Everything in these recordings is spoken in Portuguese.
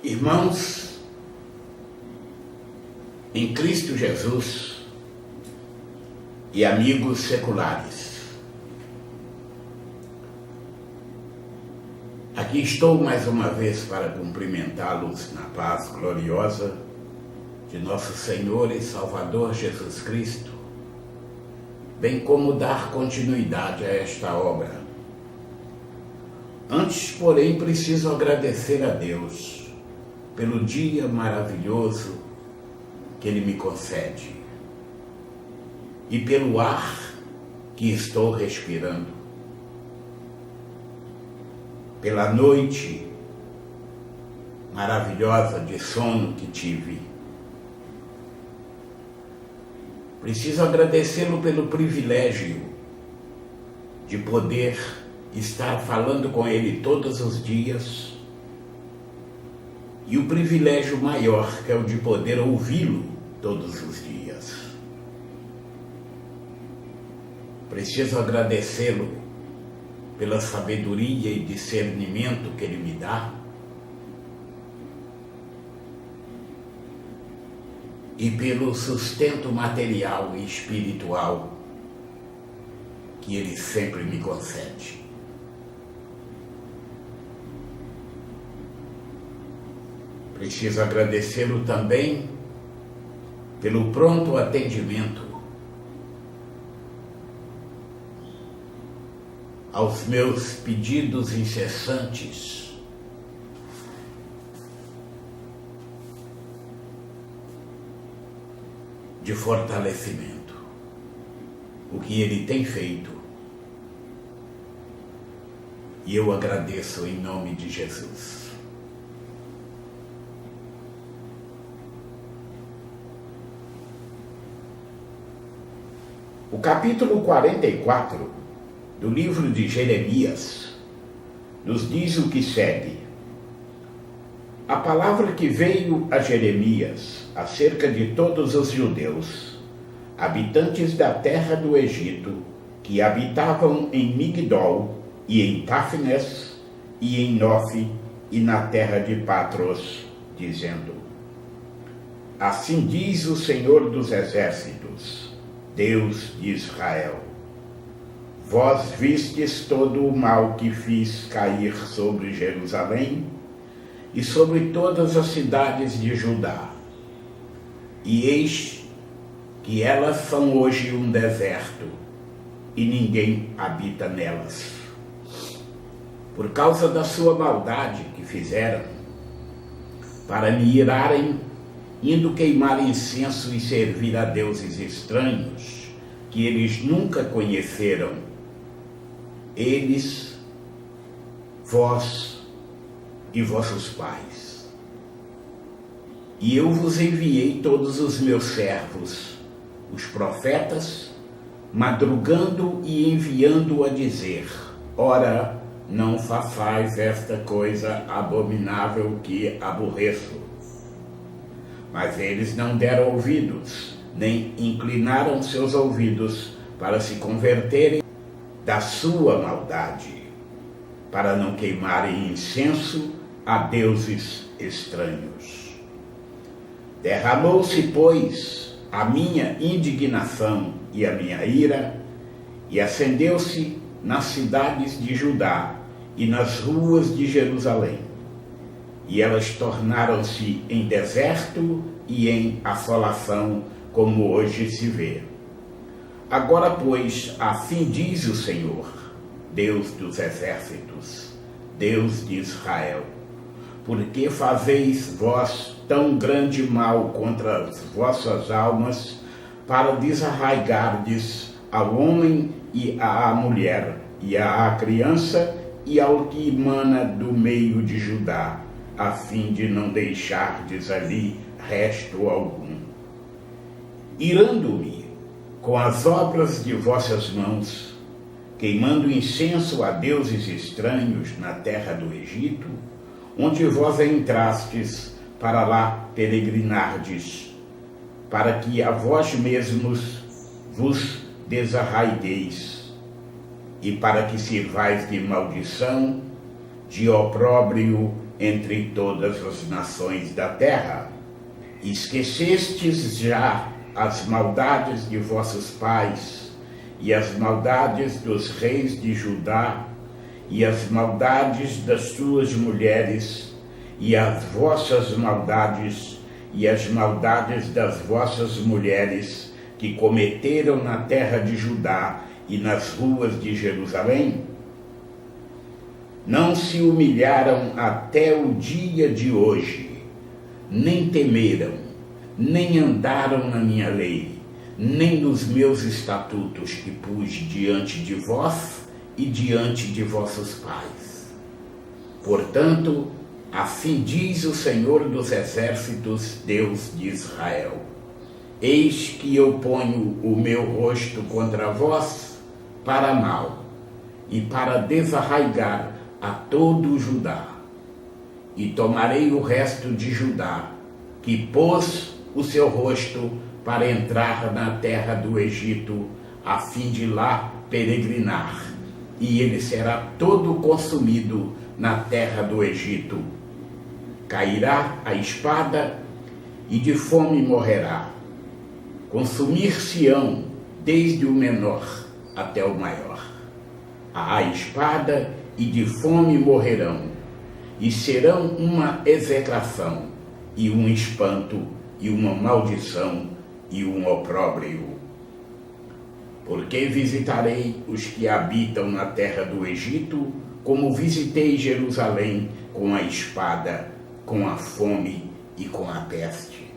Irmãos, em Cristo Jesus e amigos seculares, aqui estou mais uma vez para cumprimentá-los na paz gloriosa de nosso Senhor e Salvador Jesus Cristo, bem como dar continuidade a esta obra. Antes, porém, preciso agradecer a Deus pelo dia maravilhoso que Ele me concede e pelo ar que estou respirando, pela noite maravilhosa de sono que tive. Preciso agradecê-lo pelo privilégio de poder estar falando com Ele todos os dias e o privilégio maior, que é o de poder ouvi-lo todos os dias. Preciso agradecê-lo pela sabedoria e discernimento que Ele me dá e pelo sustento material e espiritual que Ele sempre me concede. Preciso agradecê-lo também pelo pronto atendimento aos meus pedidos incessantes de fortalecimento, o que Ele tem feito, e eu agradeço em nome de Jesus. O capítulo 44 do livro de Jeremias nos diz o que segue. A palavra que veio a Jeremias acerca de todos os judeus, habitantes da terra do Egito, que habitavam em Migdol e em Táfnes e em Nofe e na terra de Patros, dizendo: Assim diz o Senhor dos Exércitos, Deus de Israel: Vós vistes todo o mal que fiz cair sobre Jerusalém e sobre todas as cidades de Judá, e eis que elas são hoje um deserto, e ninguém habita nelas. Por causa da sua maldade que fizeram, para me irarem, indo queimar incenso e servir a deuses estranhos, que eles nunca conheceram, eles, vós e vossos pais. E eu vos enviei todos os meus servos, os profetas, madrugando e enviando a dizer: Ora, não façais esta coisa abominável que aborreço. Mas eles não deram ouvidos, nem inclinaram seus ouvidos para se converterem da sua maldade, para não queimarem incenso a deuses estranhos. Derramou-se, pois, a minha indignação e a minha ira, e acendeu-se nas cidades de Judá e nas ruas de Jerusalém. E elas tornaram-se em deserto e em assolação, como hoje se vê. Agora, pois, assim diz o Senhor, Deus dos exércitos, Deus de Israel: Por que fazeis vós tão grande mal contra as vossas almas, para desarraigardes ao homem e à mulher, e à criança, e ao que emana do meio de Judá, a fim de não deixardes ali resto algum? Irando-me com as obras de vossas mãos, queimando incenso a deuses estranhos na terra do Egito, onde vós entrastes para lá peregrinardes, para que a vós mesmos vos desarraigueis, e para que sirvais de maldição, de opróbrio entre todas as nações da terra. Esquecestes já as maldades de vossos pais, e as maldades dos reis de Judá, e as maldades das suas mulheres, e as vossas maldades, e as maldades das vossas mulheres, que cometeram na terra de Judá e nas ruas de Jerusalém? Não se humilharam até o dia de hoje, nem temeram, nem andaram na minha lei, nem nos meus estatutos que pus diante de vós e diante de vossos pais. Portanto, assim diz o Senhor dos Exércitos, Deus de Israel: eis que eu ponho o meu rosto contra vós para mal e para desarraigar a todo o Judá, e tomarei o resto de Judá, que pôs o seu rosto para entrar na terra do Egito, a fim de lá peregrinar, e ele será todo consumido na terra do Egito. Cairá a espada e de fome morrerá. Consumir-se-ão desde o menor até o maior. A espada e de fome morrerão, e serão uma execração, e um espanto, e uma maldição, e um opróbrio. Porque visitarei os que habitam na terra do Egito, como visitei Jerusalém com a espada, com a fome e com a peste.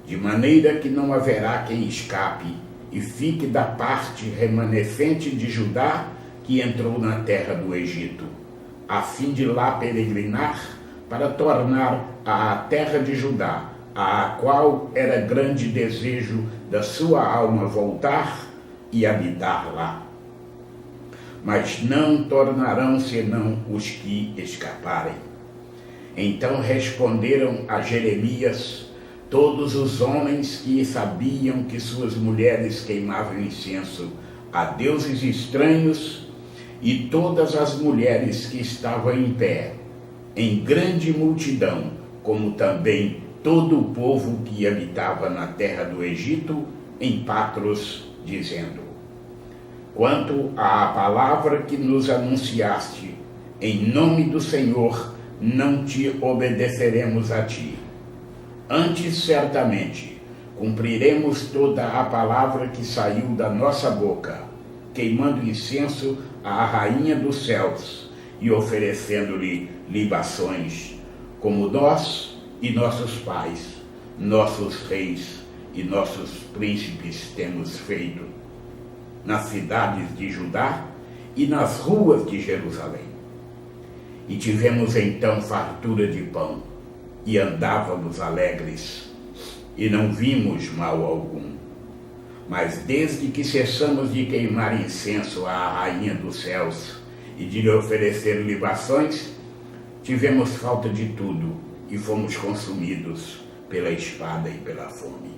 De maneira que não haverá quem escape e fique da parte remanescente de Judá, que entrou na terra do Egito, a fim de lá peregrinar, para tornar à terra de Judá, a qual era grande desejo da sua alma voltar e habitar lá. Mas não tornarão senão os que escaparem. Então responderam a Jeremias todos os homens que sabiam que suas mulheres queimavam incenso a deuses estranhos, e todas as mulheres que estavam em pé, em grande multidão, como também todo o povo que habitava na terra do Egito, em Patros, dizendo: quanto à palavra que nos anunciaste, em nome do Senhor, não te obedeceremos a ti. Antes, certamente, cumpriremos toda a palavra que saiu da nossa boca, queimando incenso à rainha dos céus e oferecendo-lhe libações, como nós e nossos pais, nossos reis e nossos príncipes temos feito, nas cidades de Judá e nas ruas de Jerusalém. E tivemos então fartura de pão, e andávamos alegres, e não vimos mal algum. Mas desde que cessamos de queimar incenso à rainha dos céus e de lhe oferecer libações, tivemos falta de tudo e fomos consumidos pela espada e pela fome.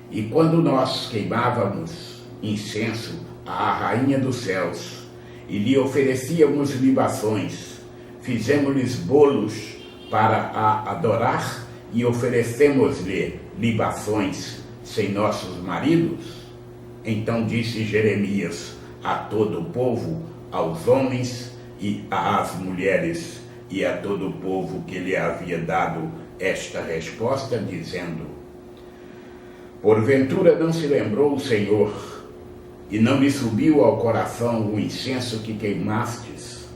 E quando nós queimávamos incenso à rainha dos céus e lhe oferecíamos libações, fizemos-lhes bolos para a adorar e oferecemos-lhe libações sem nossos maridos? Então disse Jeremias a todo o povo, aos homens e às mulheres, e a todo o povo que lhe havia dado esta resposta, dizendo: porventura não se lembrou o Senhor, e não lhe subiu ao coração o incenso que queimastes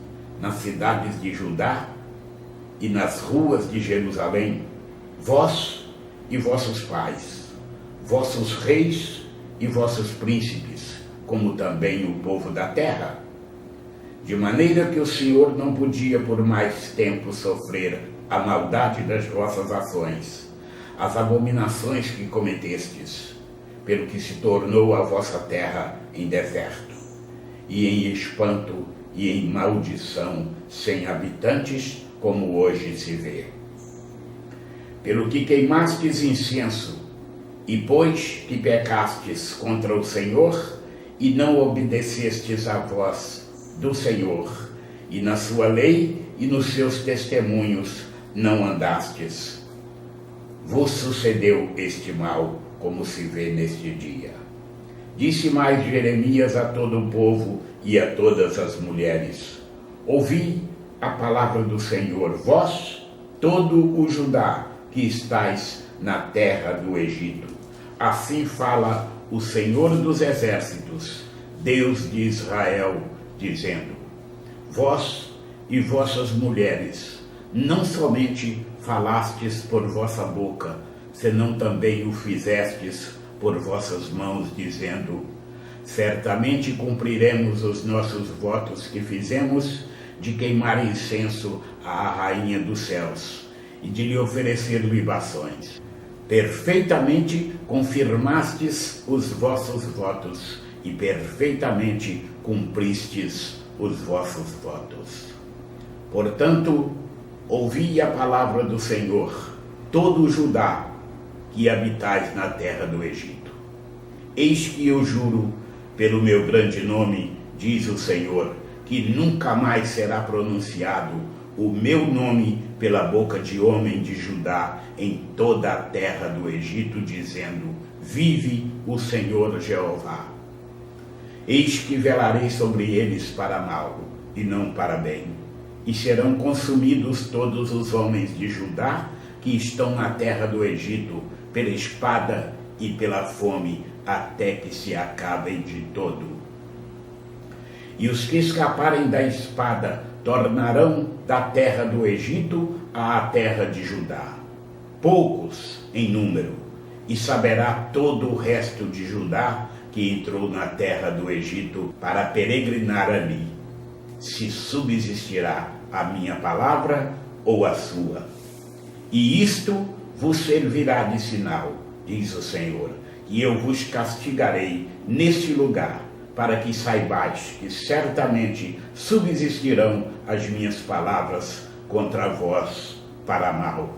nas cidades de Judá e nas ruas de Jerusalém, vós e vossos pais, vossos reis e vossos príncipes, como também o povo da terra? De maneira que o Senhor não podia por mais tempo sofrer a maldade das vossas ações, as abominações que cometestes, pelo que se tornou a vossa terra em deserto, e em espanto e em maldição, sem habitantes, como hoje se vê. Pelo que queimastes incenso, e pois que pecastes contra o Senhor, e não obedecestes à voz do Senhor, e na sua lei, e nos seus testemunhos não andastes. Vos sucedeu este mal, como se vê neste dia. Disse mais Jeremias a todo o povo e a todas as mulheres: ouvi a palavra do Senhor, vós, todo o Judá, que estáis na terra do Egito. Assim fala o Senhor dos exércitos, Deus de Israel, dizendo: vós e vossas mulheres não somente falastes por vossa boca, senão também o fizestes por vossas mãos, dizendo: certamente cumpriremos os nossos votos que fizemos de queimar incenso à Rainha dos céus e de lhe oferecer libações. Perfeitamente confirmastes os vossos votos e perfeitamente cumpristes os vossos votos. Portanto, ouvi a palavra do Senhor, todo o Judá, que habitais na terra do Egito. Eis que eu juro pelo meu grande nome, diz o Senhor, que nunca mais será pronunciado o meu nome pela boca de homem de Judá em toda a terra do Egito, dizendo: vive o Senhor Jeová. Eis que velarei sobre eles para mal e não para bem, e serão consumidos todos os homens de Judá que estão na terra do Egito pela espada e pela fome, até que se acabem de todo. E os que escaparem da espada tornarão da terra do Egito à terra de Judá, poucos em número, e saberá todo o resto de Judá que entrou na terra do Egito para peregrinar ali, se subsistirá a minha palavra ou a sua. E isto vos servirá de sinal, diz o Senhor, e eu vos castigarei neste lugar, para que saibais que certamente subsistirão as minhas palavras contra vós para mal.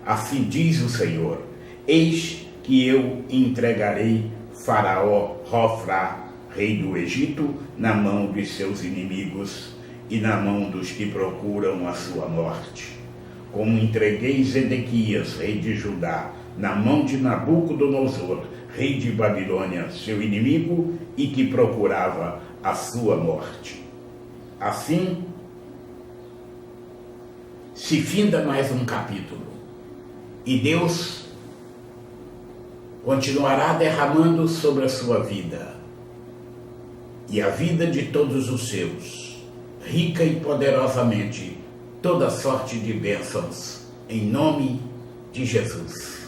Assim diz o Senhor: eis que eu entregarei Faraó Hofra, rei do Egito, na mão dos seus inimigos e na mão dos que procuram a sua morte. Como entreguei Zedequias, rei de Judá, na mão de Nabucodonosor, rei de Babilônia, seu inimigo, e que procurava a sua morte. Assim, se finda mais um capítulo, e Deus continuará derramando sobre a sua vida e a vida de todos os seus, rica e poderosamente, toda sorte de bênçãos, em nome de Jesus.